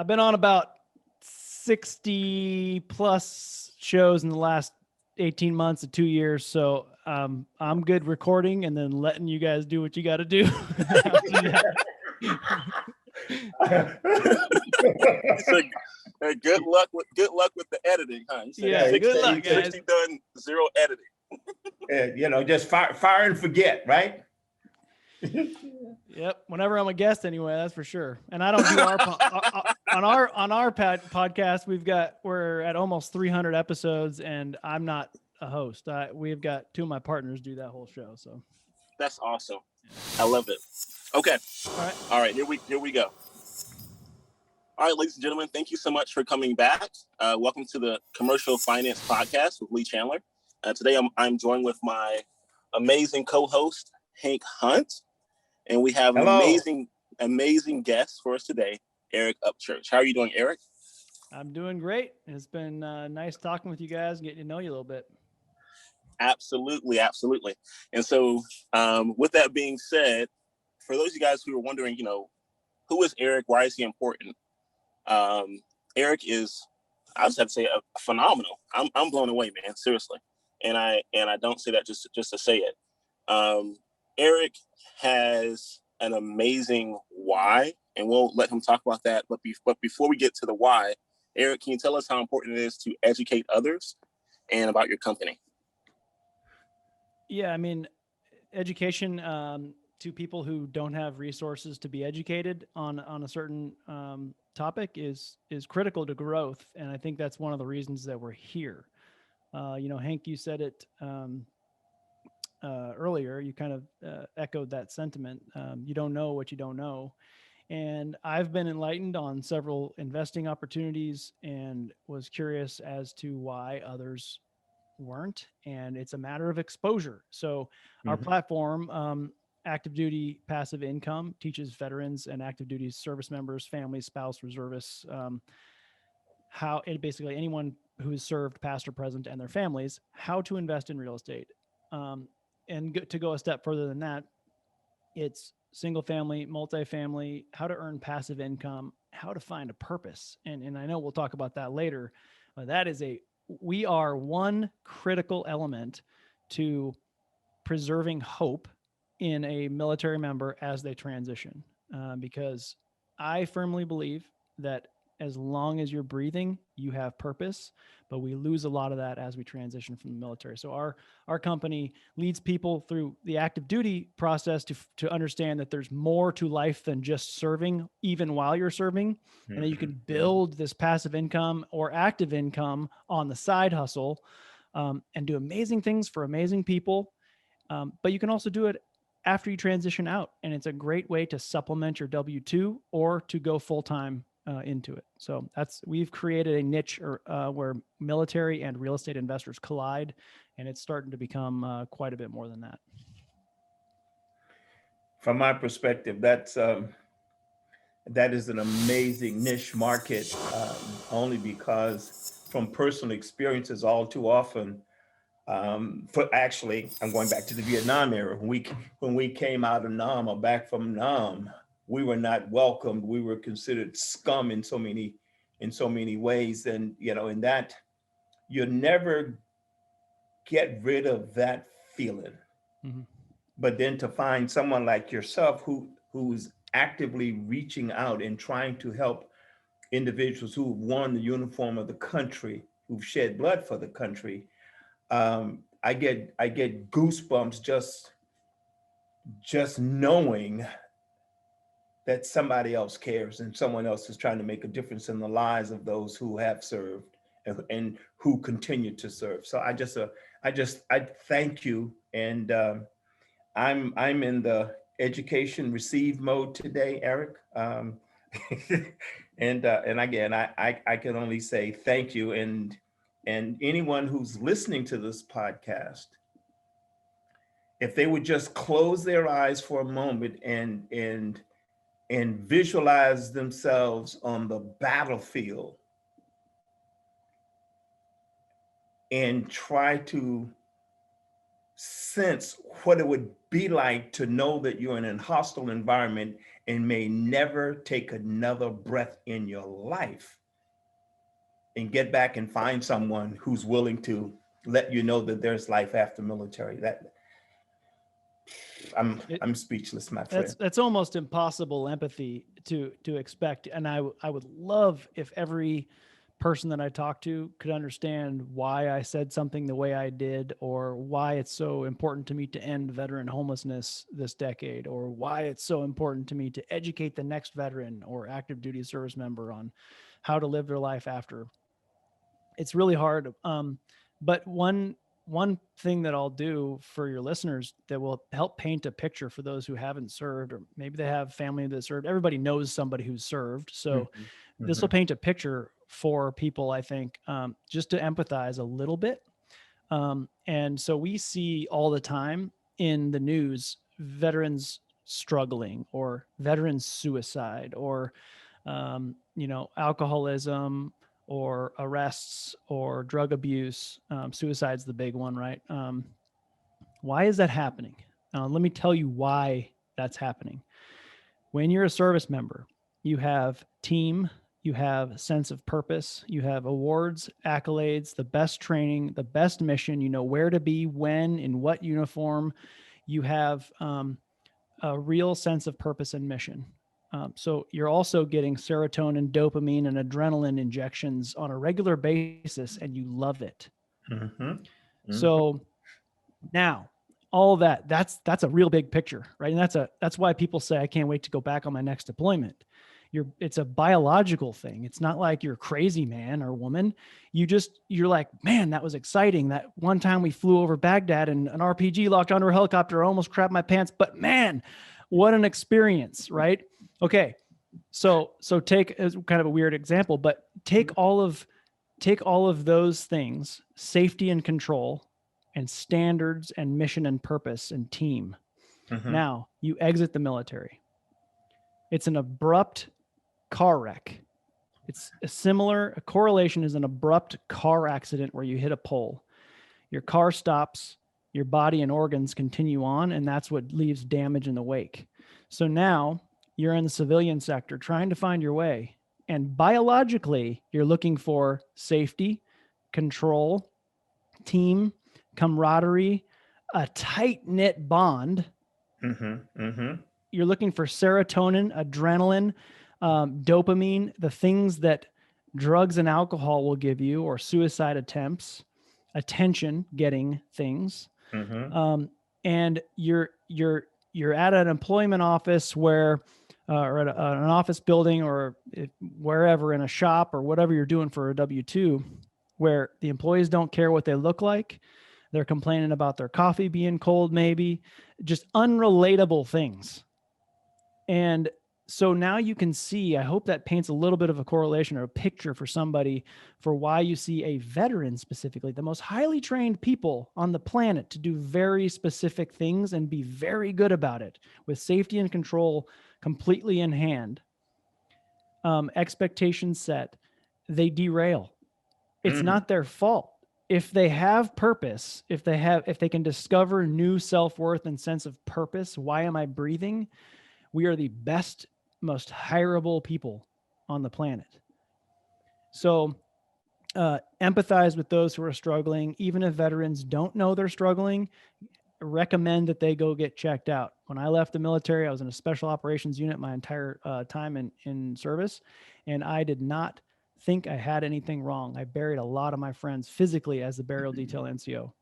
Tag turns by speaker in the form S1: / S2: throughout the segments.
S1: I've been on about 60 plus shows in the last 18 months to 2 years. So I'm good recording and then letting you guys do what you got to do.
S2: So, good luck with the editing, huh?
S1: Yeah,
S2: 60,
S1: good luck, guys.
S2: 60 done, 0 editing.
S3: Just fire and forget, right?
S1: Yep. Whenever I'm a guest, anyway, that's for sure. And I don't do our on our podcast. We're at almost 300 episodes, and I'm not a host. We've got 2 of my partners do that whole show. So
S2: that's awesome. I love it. Okay. All right. Here we go. All right, ladies and gentlemen, thank you so much for coming back. Welcome to the Commercial Finance Podcast with Lee-Chandler. Today I'm joined with my amazing co-host, Hank Hunt. And we have an amazing guest for us today, Eric Upchurch. How are you doing, Eric?
S1: I'm doing great. It's been nice talking with you guys, getting to know you a little bit.
S2: Absolutely. And so with that being said, for those of you guys who are wondering, who is Eric? Why is he important? Eric is, I just have to say, phenomenal. I'm blown away, man. Seriously. And I don't say that just to say it. Eric has an amazing why, and we'll let him talk about that. But before we get to the why, Eric, can you tell us how important it is to educate others and about your company?
S1: Yeah, I mean, education to people who don't have resources to be educated on a certain topic is critical to growth, and I think that's one of the reasons that we're here. Hank, you said it earlier. You kind of echoed that sentiment. You don't know what you don't know, and I've been enlightened on several investing opportunities and was curious as to why others weren't, and it's a matter of exposure. So our platform, Active Duty Passive Income, teaches veterans and active duty service members, families, spouse, reservists, how basically anyone who is served, past or present, and their families, how to invest in real estate. And to go a step further than that, it's single family, multifamily, how to earn passive income, how to find a purpose. And I know we'll talk about that later, but we are one critical element to preserving hope in a military member as they transition. Because I firmly believe that as long as you're breathing, you have purpose, but we lose a lot of that as we transition from the military. So our company leads people through the active duty process to understand that there's more to life than just serving, even while you're serving, and that you can build this passive income or active income on the side hustle, and do amazing things for amazing people. But you can also do it after you transition out, and it's a great way to supplement your W-2 or to go full-time into it. So we've created a niche where military and real estate investors collide, and it's starting to become quite a bit more than that.
S3: From my perspective, that is an amazing niche market, only because from personal experiences, all too often, I'm going back to the Vietnam era. When we came out of Nam or back from Nam, we were not welcomed. We were considered scum in so many ways. And, in that, you never get rid of that feeling. Mm-hmm. But then to find someone like yourself who's actively reaching out and trying to help individuals who've worn the uniform of the country, who've shed blood for the country, I get goosebumps just knowing that somebody else cares and someone else is trying to make a difference in the lives of those who have served and who continue to serve. So I thank you, and I'm in the education receive mode today, Eric. And again, I can only say thank you, and anyone who's listening to this podcast, if they would just close their eyes for a moment and visualize themselves on the battlefield and try to sense what it would be like to know that you're in a hostile environment and may never take another breath in your life, and get back and find someone who's willing to let you know that there's life after military. That I'm speechless, my friend.
S1: That's almost impossible empathy to expect. And I would love if every person that I talk to could understand why I said something the way I did, or why it's so important to me to end veteran homelessness this decade, or why it's so important to me to educate the next veteran or active duty service member on how to live their life after. It's really hard. But one thing that I'll do for your listeners that will help paint a picture for those who haven't served, or maybe they have family that served. Everybody knows somebody who's served. So
S3: Mm-hmm.
S1: this will paint a picture for people, I think, just to empathize a little bit. And so we see all the time in the news, veterans struggling, or veterans suicide, or, alcoholism, or arrests, or drug abuse. Suicide's the big one, right? Why is that happening? Let me tell you why that's happening. When you're a service member, you have team, you have a sense of purpose, you have awards, accolades, the best training, the best mission, you know where to be, when, in what uniform. You have a real sense of purpose and mission. So you're also getting serotonin, dopamine, and adrenaline injections on a regular basis, and you love it.
S3: Mm-hmm. Mm-hmm.
S1: So now, all that's a real big picture, right? And that's why people say, I can't wait to go back on my next deployment. It's a biological thing. It's not like you're crazy, man or woman. You're like, man, that was exciting. That one time we flew over Baghdad and an RPG locked onto a helicopter, I almost crapped my pants, but man, what an experience, right? Okay. So take, as kind of a weird example, but take all of those things, safety and control, and standards, and mission and purpose, and team.
S3: Mm-hmm.
S1: Now you exit the military. It's an abrupt car wreck. It's a correlation is an abrupt car accident where you hit a pole. Your car stops, your body and organs continue on, and that's what leaves damage in the wake. So now you're in the civilian sector trying to find your way. And biologically, you're looking for safety, control, team, camaraderie, a tight-knit bond.
S3: Mm-hmm. Mm-hmm.
S1: You're looking for serotonin, adrenaline, dopamine, the things that drugs and alcohol will give you, or suicide attempts, attention getting things.
S3: Mm-hmm.
S1: And you're at an employment office where, or at an office building, or wherever, in a shop, or whatever you're doing for a W-2, where the employees don't care what they look like. They're complaining about their coffee being cold, maybe just unrelatable things. And so now you can see, I hope that paints a little bit of a correlation or a picture for somebody for why you see a veteran, specifically the most highly trained people on the planet, to do very specific things and be very good about it with safety and control completely in hand. Expectations set, they derail. It's not their fault. If they have purpose, if they can discover new self-worth and sense of purpose, why am I breathing? We are the best, most hireable people on the planet. So empathize with those who are struggling. Even if veterans don't know they're struggling, recommend that they go get checked out. When I left the military, I was in a special operations unit my entire time in service, and I did not think I had anything wrong. I buried a lot of my friends physically as the burial detail NCO.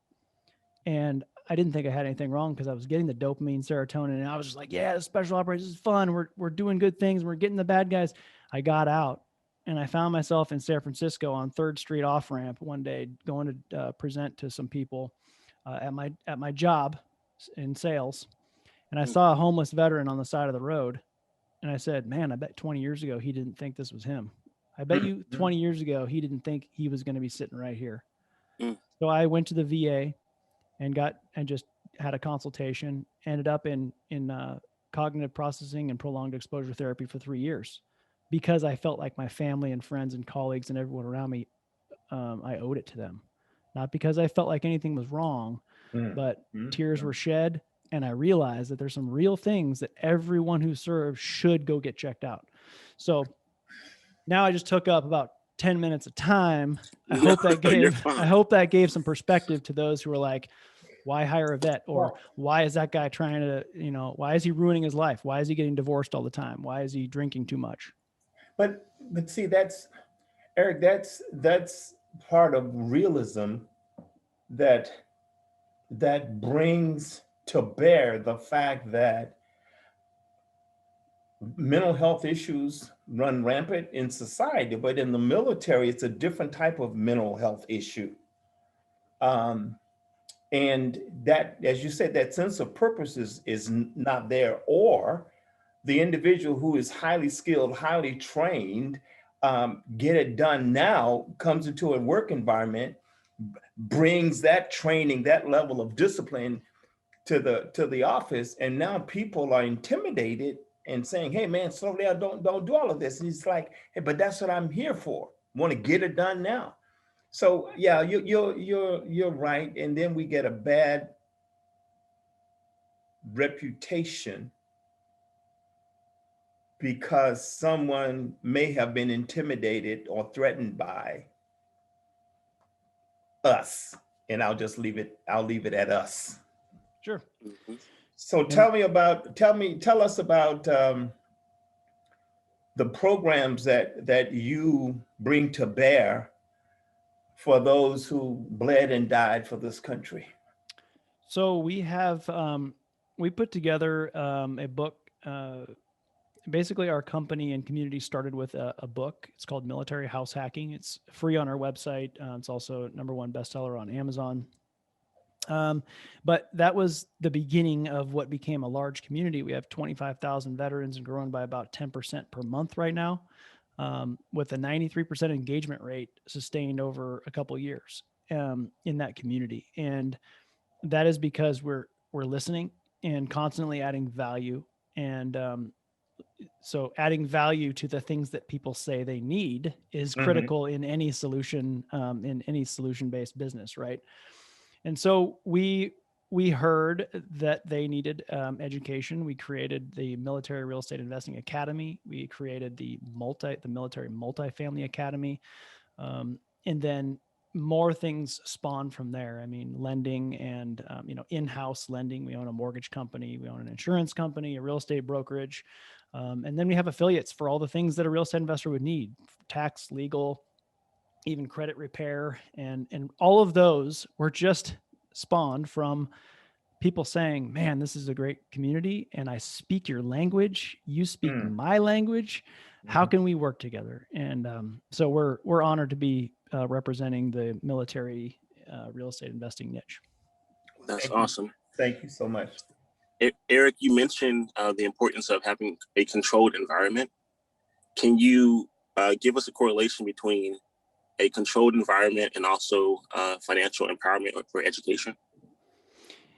S1: And I didn't think I had anything wrong because I was getting the dopamine, serotonin, and I was just like, yeah, the special operations is fun. We're doing good things. We're getting the bad guys. I got out and I found myself in San Francisco on 3rd Street off ramp one day, going to present to some people at my job in sales. And I saw a homeless veteran on the side of the road. And I said, man, I bet 20 years ago, he didn't think this was him. I bet you 20 years ago, he didn't think he was going to be sitting right here. So I went to the VA and just had a consultation, ended up in cognitive processing and prolonged exposure therapy for 3 years, because I felt like my family and friends and colleagues and everyone around me, I owed it to them. Not because I felt like anything was wrong, but tears were shed. And I realized that there's some real things that everyone who serves should go get checked out. So now I just took up about 10 minutes of time. I hope that gave some perspective to those who are like, why hire a vet? Or why is that guy trying to, why is he ruining his life? Why is he getting divorced all the time? Why is he drinking too much?
S3: But see, that's Eric, that's part of realism that brings to bear the fact that mental health issues run rampant in society, but in the military, it's a different type of mental health issue. And that, as you said, that sense of purpose is not there, or the individual who is highly skilled, highly trained, get it done now, comes into a work environment, brings that training, that level of discipline to the office, and now people are intimidated and saying, "Hey, man, slow down! Don't do all of this." And he's like, "Hey, but that's what I'm here for. Want to get it done now." So yeah, you're right. And then we get a bad reputation because someone may have been intimidated or threatened by us. And I'll leave it at us.
S1: Sure.
S3: So tell us about the programs that you bring to bear for those who bled and died for this country.
S1: So we have, we put together a book. Basically, our company and community started with a book. It's called Military House Hacking. It's free on our website. It's also #1 bestseller on Amazon. But that was the beginning of what became a large community. We have 25,000 veterans and growing by about 10% per month right now, with a 93% engagement rate sustained over a couple of years in that community. And that is because we're listening and constantly adding value. And so adding value to the things that people say they need is critical in any solution, in any solution-based business, right? And so we heard that they needed education. We created the Military Real Estate Investing Academy. We created the Military Multifamily Academy. And then more things spawned from there. I mean, lending and, in-house lending. We own a mortgage company. We own an insurance company, a real estate brokerage. And then we have affiliates for all the things that a real estate investor would need: tax, legal, even credit repair. And all of those were just spawned from people saying, "Man, this is a great community and I speak your language. You speak my language. How can we work together?" And so we're honored to be representing the military real estate investing niche.
S2: That's awesome.
S3: Thank you so much.
S2: Eric, you mentioned the importance of having a controlled environment. Can you give us a correlation between a controlled environment and also financial empowerment for education?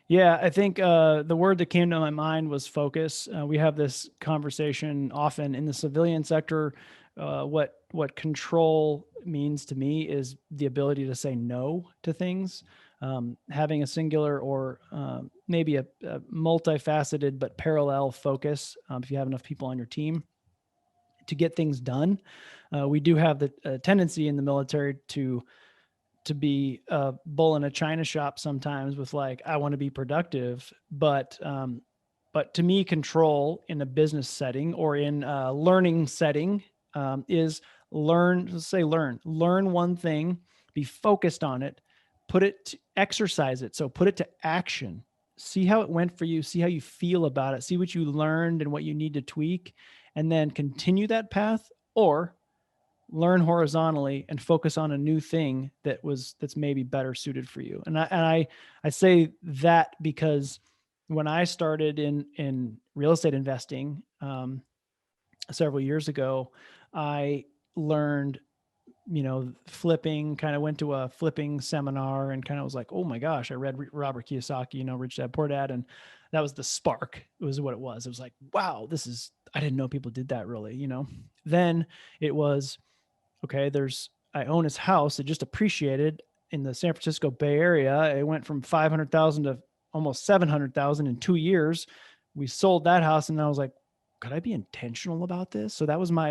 S1: Yeah, I think the word that came to my mind was focus. We have this conversation often in the civilian sector. What control means to me is the ability to say no to things. Having a singular or maybe a multifaceted but parallel focus, if you have enough people on your team to get things done. We do have the tendency in the military to be a bull in a china shop sometimes with like, I want to be productive, but to me, control in a business setting or in a learning setting is learn one thing, be focused on it, exercise it. So put it to action, see how it went for you, see how you feel about it, see what you learned and what you need to tweak, and then continue that path, or learn horizontally and focus on a new thing that's maybe better suited for you. And I say that because when I started in real estate investing several years ago, I learned, flipping, kind of went to a flipping seminar and kind of was like, oh my gosh, I read Robert Kiyosaki, Rich Dad Poor Dad. And that was the spark. It was what it was. It was like, wow, I didn't know people did that really, Then it was, okay, I own his house. It just appreciated in the San Francisco Bay Area. It went from 500,000 to almost 700,000 in 2 years. We sold that house, and I was like, could I be intentional about this? So that was my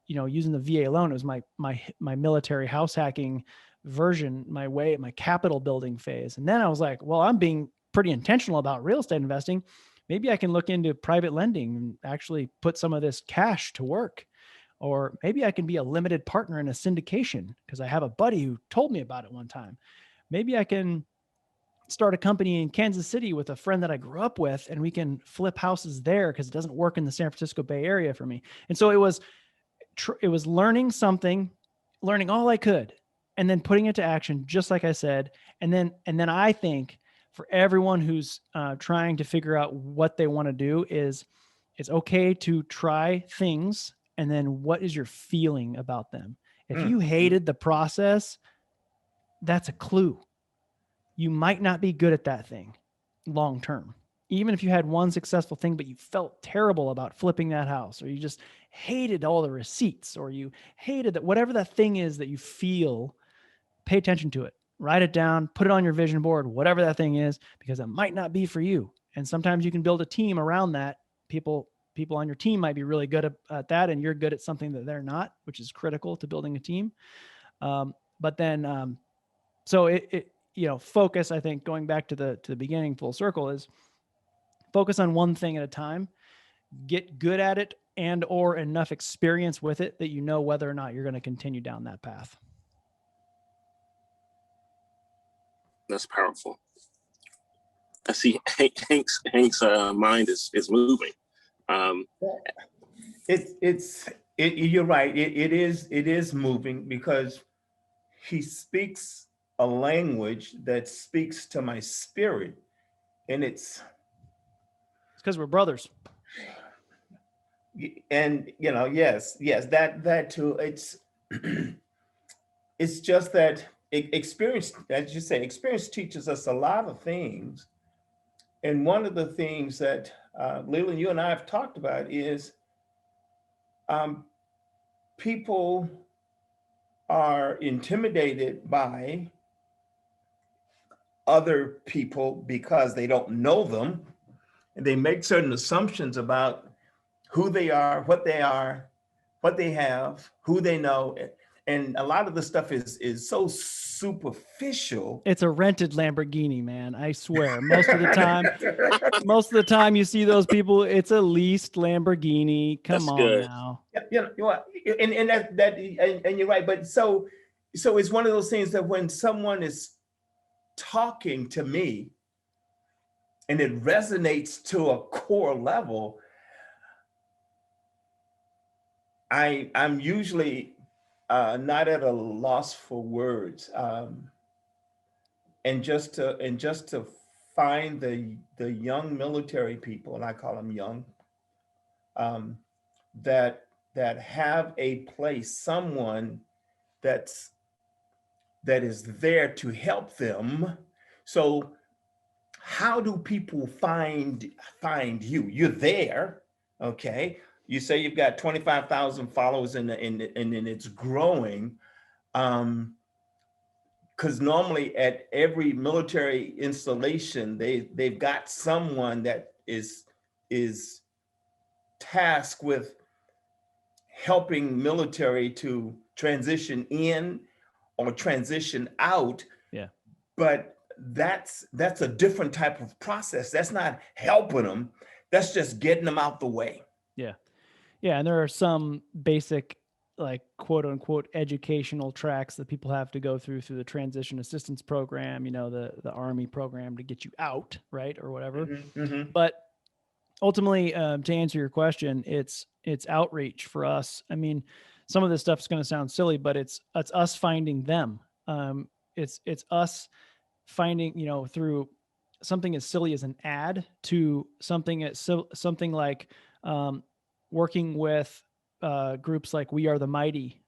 S1: using the VA loan, it was my military house hacking version, my capital building phase. And then I was like, well, I'm being pretty intentional about real estate investing. Maybe I can look into private lending and actually put some of this cash to work. Or maybe I can be a limited partner in a syndication because I have a buddy who told me about it one time. Maybe I can start a company in Kansas City with a friend that I grew up with, and we can flip houses there because it doesn't work in the San Francisco Bay Area for me. And so it was learning something, learning all I could, and then putting it to action, just like I said. And then I think for everyone who's trying to figure out what they want to do, is it's okay to try things. And then what is your feeling about them? If you hated the process, that's a clue. You might not be good at that thing long term. Even if you had one successful thing, but you felt terrible about flipping that house, or you just hated all the receipts, or you hated that, whatever that thing is that you feel, pay attention to it, write it down, put it on your vision board, whatever that thing is, because it might not be for you. And sometimes you can build a team around that. People on your team might be really good at that, and you're good at something that they're not, which is critical to building a team. But then, so focus, I think, going back to the beginning, full circle, is focus on one thing at a time, get good at it, and or enough experience with it that you know whether or not you're going to continue down that path.
S2: That's powerful. I see Hank's mind is moving.
S3: You're right. It is moving, because he speaks a language that speaks to my spirit, and it's
S1: because we're brothers.
S3: And yes, that too. It's it's just that experience, as you say, experience teaches us a lot of things. And one of the things that Leland, you and I have talked about is people are intimidated by other people because they don't know them, and they make certain assumptions about who they are, what they have, who they know. And a lot of the stuff is so superficial.
S1: It's a rented Lamborghini, man. I swear. Most of the time you see those people, it's a leased Lamborghini. Come on now.
S3: And you're right. But so it's one of those things that when someone is talking to me and it resonates to a core level, I'm usually not at a loss for words, and just to find the young military people, and I call them young, that have a place, someone that is there to help them. So how do people find you? You're there, okay? You say you've got 25,000 followers and it's growing. Because normally at every military installation, they've got someone that is tasked with helping military to transition in or transition out.
S1: Yeah.
S3: But that's a different type of process. That's not helping them. That's just getting them out the way.
S1: Yeah. Yeah. And there are some basic, like, quote unquote, educational tracks that people have to go through the transition assistance program, the Army program to get you out, right? Or whatever.
S3: Mm-hmm, mm-hmm.
S1: But ultimately, to answer your question, it's outreach for us. I mean, some of this stuff is going to sound silly, but it's us finding them. It's us finding, through something as silly as an ad to something like working with groups like We Are the Mighty,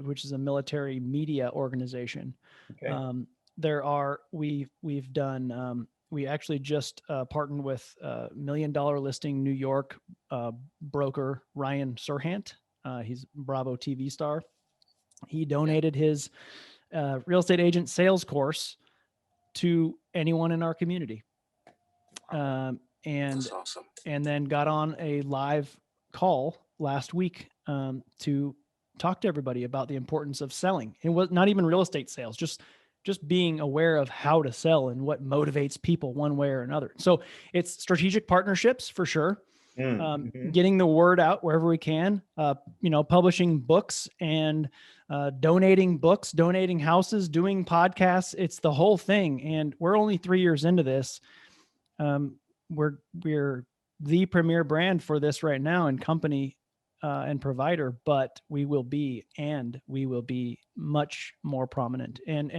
S1: which is a military media organization.
S3: Okay.
S1: We've done, we actually just partnered with $1 million listing New York broker Ryan Serhant. He's a Bravo TV star. He donated his real estate agent sales course to anyone in our community. And
S2: That's awesome.
S1: and then got on a live call last week to talk to everybody about the importance of selling. It was not even real estate sales, just being aware of how to sell and what motivates people one way or another. So it's strategic partnerships for sure. Getting the word out wherever we can, publishing books and donating books, donating houses, doing podcasts. It's the whole thing. And we're only 3 years into this. We're the premier brand for this right now and company and provider, but we will be much more prominent. And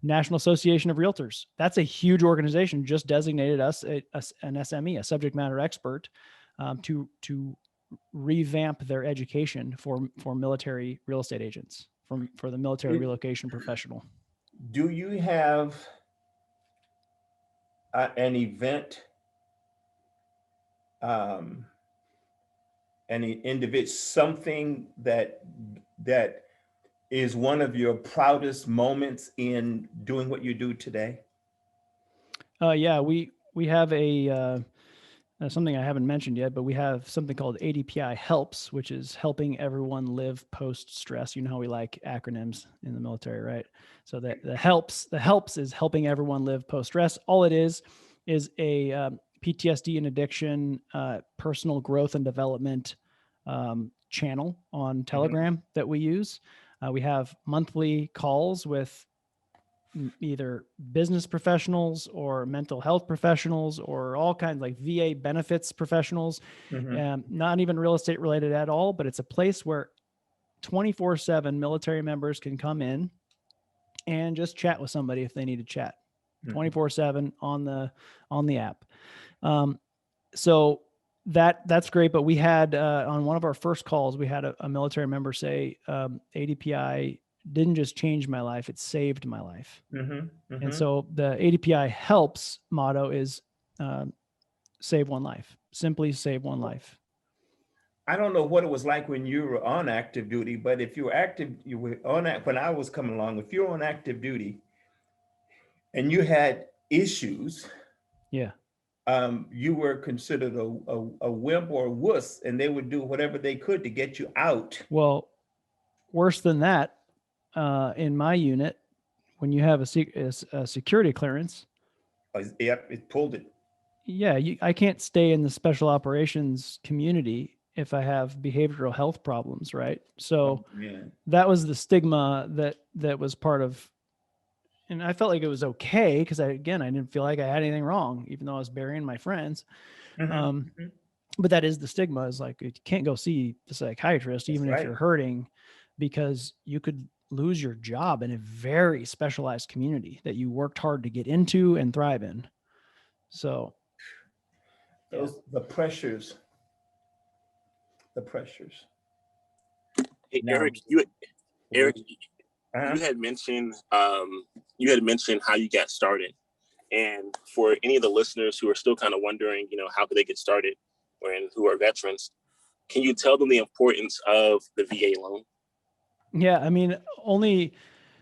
S1: National Association of Realtors, that's a huge organization, just designated us an SME, a subject matter expert, to revamp their education for military real estate agents, for the military relocation professional.
S3: Do you have an event, any individual, something that is one of your proudest moments in doing what you do today?
S1: Yeah, we have a something I haven't mentioned yet, but we have something called Adpi Helps, which is helping everyone live post-stress. You know how we like acronyms in the military, right? So the helps is helping everyone live post-stress. All it is a PTSD and addiction, personal growth and development channel on Telegram that we use. We have monthly calls with either business professionals or mental health professionals or all kinds, like VA benefits professionals, not even real estate related at all, but it's a place where 24/7 military members can come in and just chat with somebody if they need to chat 24/7 on the app. So that's great. But we had on one of our first calls, we had a military member say, ADPI didn't just change my life, it saved my life. And so the ADPI Helps motto is save one life, simply save one life.
S3: I don't know what it was like when you were on active duty, but if you were active, when I was coming along, if you were on active duty and you had issues,
S1: yeah,
S3: you were considered a wimp or a wuss, and they would do whatever they could to get you out.
S1: Well, worse than that, in my unit, when you have a security clearance,
S3: yep, it pulled it.
S1: Yeah, I can't stay in the special operations community if I have behavioral health problems, right? So that was the stigma that was part of, and I felt like it was okay because I didn't feel like I had anything wrong, even though I was burying my friends. But that is the stigma, is like, you can't go see the psychiatrist even if you're hurting, because you could lose your job in a very specialized community that you worked hard to get into and thrive in. So
S3: the pressures.
S2: Hey, Eric, you had mentioned how you got started. And for any of the listeners who are still kind of wondering, how could they get started, who are veterans, can you tell them the importance of the VA loan?
S1: Yeah, I mean, only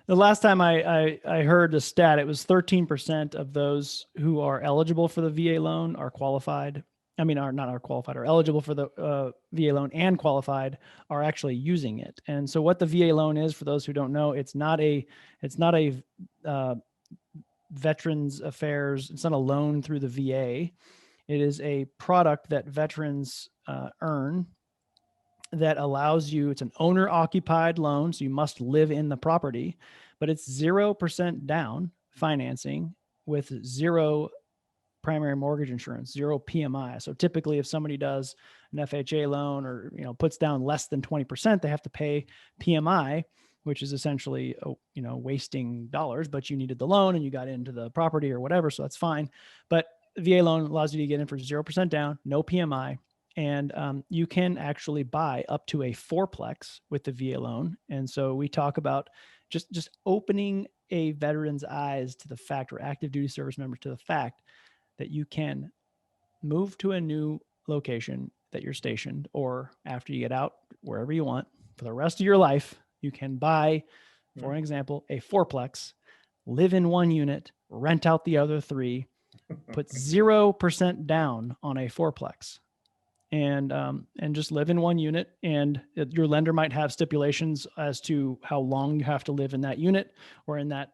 S1: the last time I heard the stat, it was 13% of those who are eligible for the VA loan are qualified. I mean, are eligible for the VA loan and qualified are actually using it. And so what the VA loan is, for those who don't know, it's not a Veterans Affairs. It's not a loan through the VA. It is a product that veterans earn that allows you, it's an owner occupied loan. So you must live in the property, but it's 0% down financing with zero primary mortgage insurance, zero PMI. So typically if somebody does an FHA loan or, puts down less than 20%, they have to pay PMI, which is essentially, wasting dollars, but you needed the loan and you got into the property or whatever. So that's fine. But VA loan allows you to get in for 0% down, no PMI. And you can actually buy up to a fourplex with the VA loan. And so we talk about just opening a veteran's eyes to the fact, or active duty service members to the fact, that you can move to a new location that you're stationed, or after you get out, wherever you want for the rest of your life, you can buy for an example, a fourplex, live in one unit, rent out the other three, put 0% down on a fourplex, and just live in one unit. And your lender might have stipulations as to how long you have to live in that unit or in that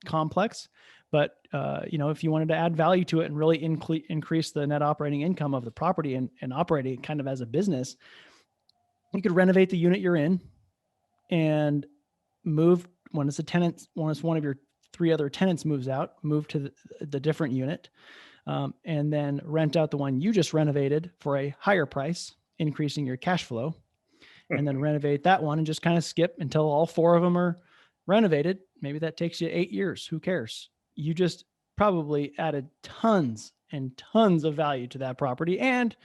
S1: complex. But if you wanted to add value to it and really increase the net operating income of the property and operate it kind of as a business, you could renovate the unit you're in and move when one of your three other tenants moves out, move to the different unit, and then rent out the one you just renovated for a higher price, increasing your cash flow, and then renovate that one and just kind of skip until all four of them are renovated. Maybe that takes you 8 years. Who cares? You just probably added tons and tons of value to that property, and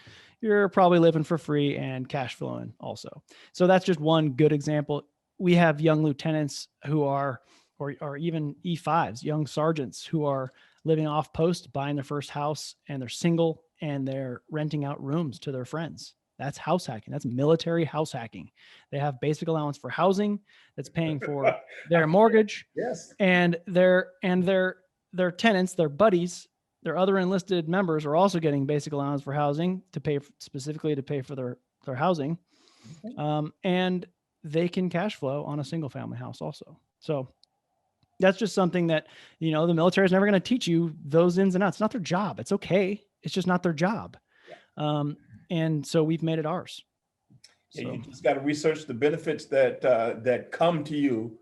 S1: you're probably living for free and cash flowing also. So that's just one good example. We have young lieutenants who are, or even E5s, young sergeants who are living off post, buying their first house, and they're single and they're renting out rooms to their friends. That's house hacking. That's military house hacking. They have basic allowance for housing that's paying for their mortgage.
S3: Yes.
S1: And their tenants, their buddies, their other enlisted members are also getting basic allowance for housing specifically to pay for their housing. And they can cash flow on a single family house also. So that's just something that, the military is never going to teach you those ins and outs. It's not their job. It's okay. It's just not their job. And so we've made it ours.
S3: Yeah, you just got to research the benefits that come to you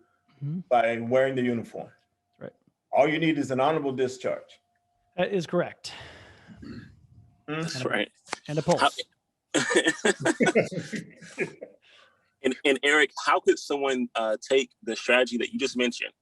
S3: by wearing the uniform.
S1: Right.
S3: All you need is an honorable discharge.
S1: That is correct.
S2: That's right.
S1: And a pulse.
S2: And Eric, how could someone take the strategy that you just mentioned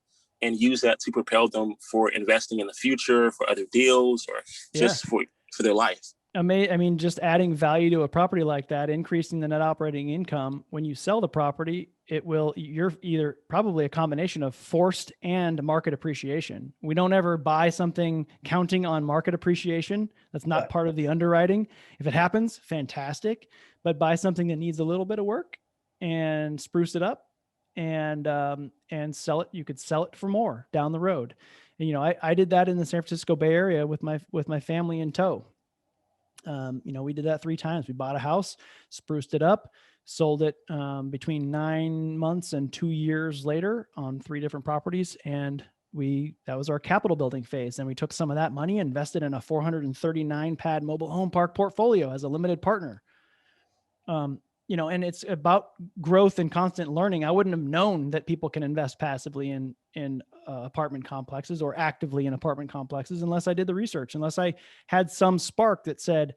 S2: and use that to propel them for investing in the future, for other deals, or just for their life?
S1: I mean, just adding value to a property like that, increasing the net operating income. When you sell the property, you're either probably a combination of forced and market appreciation. We don't ever buy something counting on market appreciation. That's not part of the underwriting. If it happens, fantastic. But buy something that needs a little bit of work and spruce it up and sell it. You could sell it for more down the road. And, I did that in the San Francisco Bay Area with my family in tow. We did that 3 times. We bought a house, spruced it up, sold it between 9 months and 2 years later on 3 different properties. And that was our capital building phase. And we took some of that money, invested in a 439 pad mobile home park portfolio as a limited partner. And it's about growth and constant learning. I wouldn't have known that people can invest passively in apartment complexes or actively in apartment complexes unless I did the research, unless I had some spark that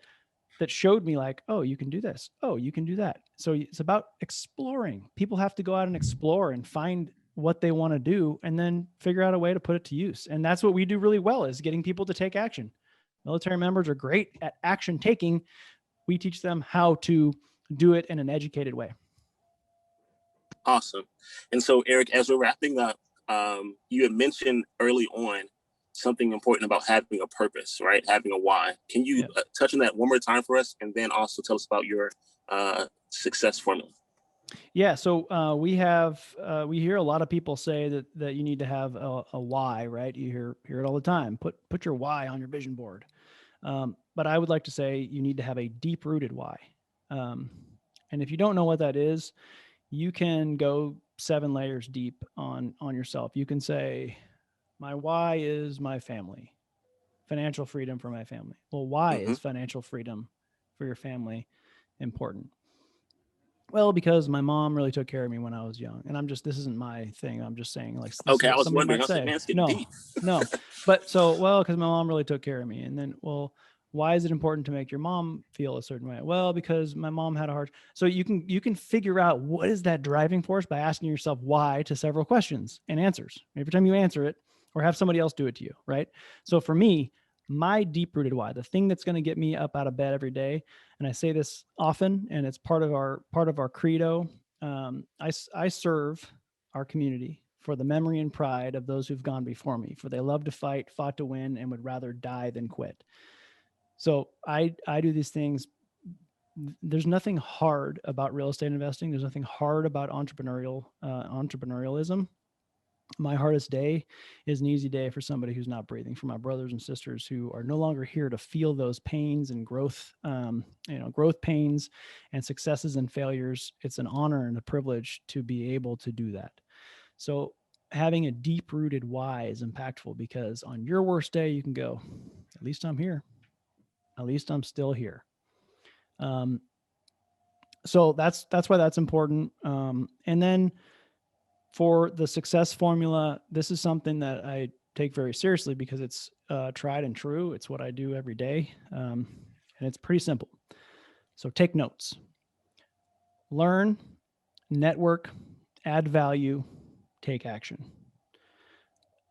S1: showed me like, oh, you can do this. Oh, you can do that. So it's about exploring. People have to go out and explore and find what they want to do and then figure out a way to put it to use. And that's what we do really well, is getting people to take action. Military members are great at action taking. We teach them how to do it in an educated way.
S2: Awesome. And so, Eric, as we're wrapping up, you had mentioned early on something important about having a purpose, right? Having a why. Can you touch on that one more time for us, and then also tell us about your success formula?
S1: Yeah. So we hear a lot of people say that you need to have a why, right? You hear it all the time. Put your why on your vision board. But I would like to say you need to have a deep rooted why. And if you don't know what that is, you can go 7 layers deep on yourself. You can say, my why is my family, financial freedom for my family. Well, why is financial freedom for your family important? Well, because my mom really took care of me when I was young. And this isn't my thing. I'm just saying, like,
S2: okay, I was wondering, I was like, man, it's getting deep.
S1: No. But because my mom really took care of me. And then, well, why is it important to make your mom feel a certain way? Well, because my mom had a hard. So you can figure out what is that driving force by asking yourself why to several questions and answers. Every time you answer it, or have somebody else do it to you, right? So for me, my deep-rooted why, the thing that's going to get me up out of bed every day, and I say this often, and it's part of our credo. I serve our community for the memory and pride of those who've gone before me, for they love to fight, fought to win, and would rather die than quit. So I do these things. There's nothing hard about real estate investing. There's nothing hard about entrepreneurialism. My hardest day is an easy day for somebody who's not breathing, for my brothers and sisters who are no longer here to feel those pains and growth, growth pains and successes and failures. It's an honor and a privilege to be able to do that. So having a deep rooted why is impactful, because on your worst day, you can go, at least I'm here. At least I'm still here. So that's why that's important. And then for the success formula, this is something that I take very seriously because it's tried and true. It's what I do every day. And it's pretty simple. So take notes, learn, network, add value, take action.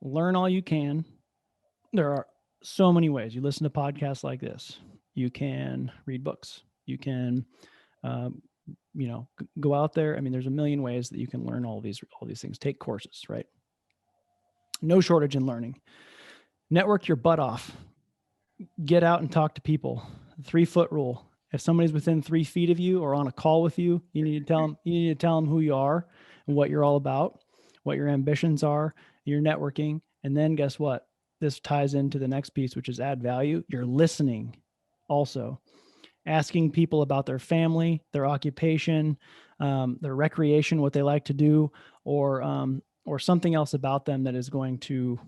S1: Learn all you can. There are so many ways. You listen to podcasts like this. You can read books. You can, go out there. I mean, there's a million ways that you can learn all these things. Take courses, right? No shortage in learning. Network your butt off. Get out and talk to people. 3-foot rule. If somebody's within 3 feet of you or on a call with you, you need to tell them who you are and what you're all about, what your ambitions are, your networking. And then guess what? This ties into the next piece, which is add value. You're listening also. Asking people about their family, their occupation, their recreation, what they like to do, or something else about them that is going to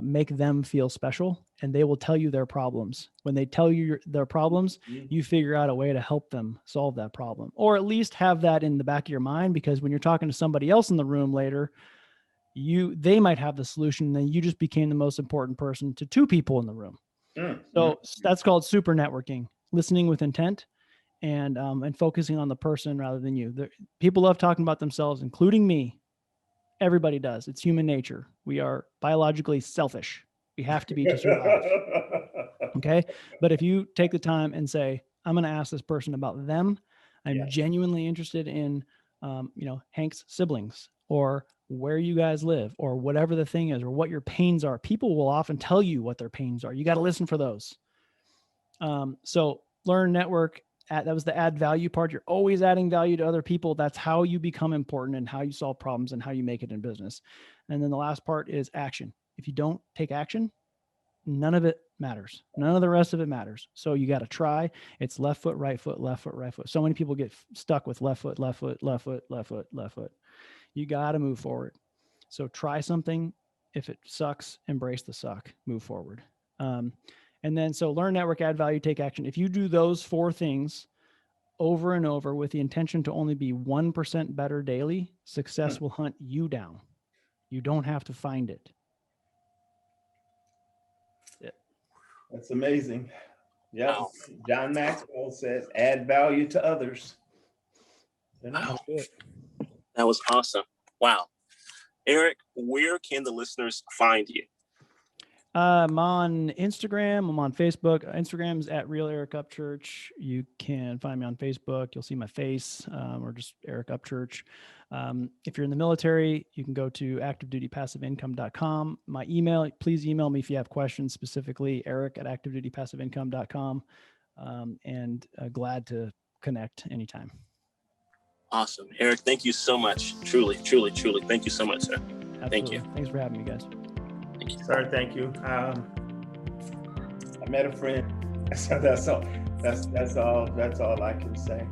S1: make them feel special. And they will tell you their problems. When they tell you their problems, you figure out a way to help them solve that problem, or at least have that in the back of your mind, because when you're talking to somebody else in the room later, they might have the solution. And then you just became the most important person to 2 people in the room. So that's called super networking. Listening with intent and focusing on the person rather than you. People love talking about themselves, including me. Everybody does. It's human nature. We are biologically selfish. We have to be to survive. Okay. But if you take the time and say, I'm going to ask this person about them, I'm genuinely interested in, Hank's siblings, or where you guys live, or whatever the thing is, or what your pains are. People will often tell you what their pains are. You got to listen for those. So learn, network. That was the add value part. You're always adding value to other people. That's how you become important and how you solve problems and how you make it in business. And then the last part is action. If you don't take action, none of it matters. None of the rest of it matters. So you got to try. It's left foot, right foot, left foot, right foot. So many people get stuck with left foot, left foot, left foot, left foot, left foot. You got to move forward. So try something. If it sucks, embrace the suck, move forward. And then, so learn, network, add value, take action. If you do those 4 things over and over with the intention to only be 1% better daily, success will hunt you down. You don't have to find it.
S3: That's amazing. Yeah. Wow. John Maxwell says, add value to others.
S2: Wow. That was awesome. Wow. Eric, where can the listeners find you?
S1: I'm on Instagram. I'm on Facebook. Instagram's at Real Eric Upchurch. You can find me on Facebook. You'll see my face, or just Eric Upchurch. If you're in the military, you can go to activedutypassiveincome.com. My email, please email me if you have questions, specifically eric@activedutypassiveincome.com. And glad to connect anytime.
S2: Awesome. Eric, thank you so much. Truly, truly, truly. Thank you so much, sir.
S1: Absolutely.
S2: Thank you.
S1: Thanks for having me, guys.
S3: Sir, thank you. I met a friend. So that's all I can say.